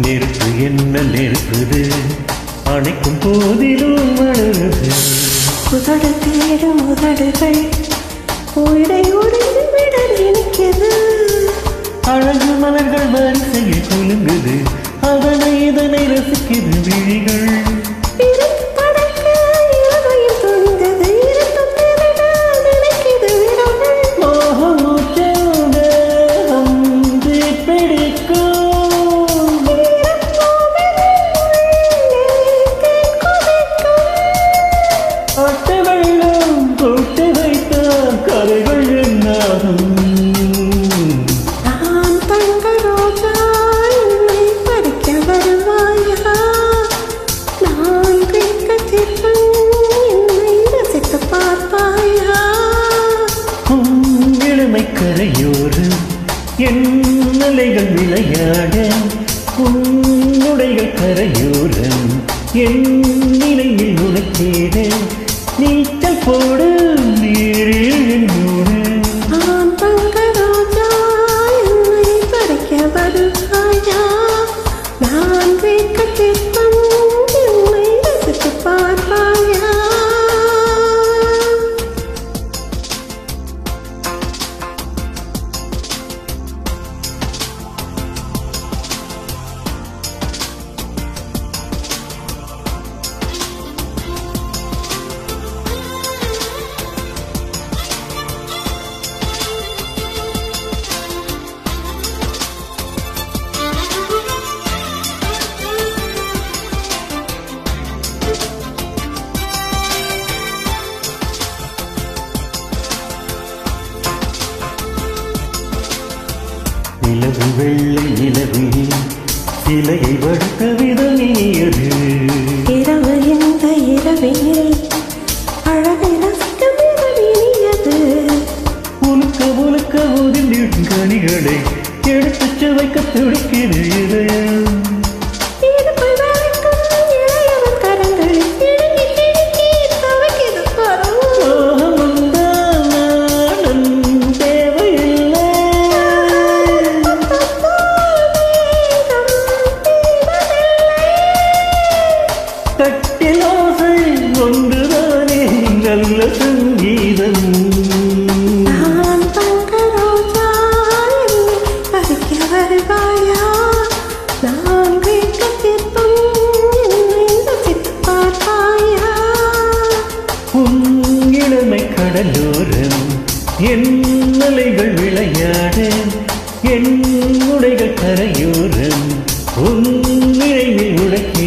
நெருப்பு என்ன நெருப்புது அணைக்கும் போதிலும் மலருது உதடு தேடும் உதடுகள் உயிரை உடைந்து விட நினைக்கிறது அழகு மலர்கள் வரிசையில் குலுங்குது அதனை இதனை ரசிக்குது விழிகள் கரைகள் என்னாகும் நான் தங்க ரோஜா என்னை பறிக்க வருவாயா நான் கேட்க தீர்ப்பன் என்னை ரசித்து பார்ப்பாயா இளமை கரையோடு என் நிலைகள் விளையாட உன்னுடைகள் கரையோரம் என் நிலையில் உனக்கேட நீச்சல் போடு நீரில் என்னோடு நான் தங்க ரோஜா என்னை பறிக்க வருவாயா நான் கேட்க தீர்ப்பன் என்னை ரசித்து பார்ப்பாயா நிலவு வெள்ளை நிலவு சிலையை வடுத்த விதமியது இரவு இந்த இரவில் அழகை ரசிக்க விதமியது உலுக்க உலுக்க உதிர்ந்திடும் கனிகளை எடுத்து சுவைக்க துடிக்கிறது இதயம் கட்டிலோசை ஒன்றுதானே நல்ல சங்கீதம் நான் தங்க ரோஜா என்னை பறிக்க வருவாயா நான் கேட்க தீர்ப்பன் என்னை ரசித்து பார்ப்பாயா உன் இளமை கடலோரம் என் நிலைகள் விளையாட என் உடைகள் கரையோரம் உன் நினைவில் உடைக்க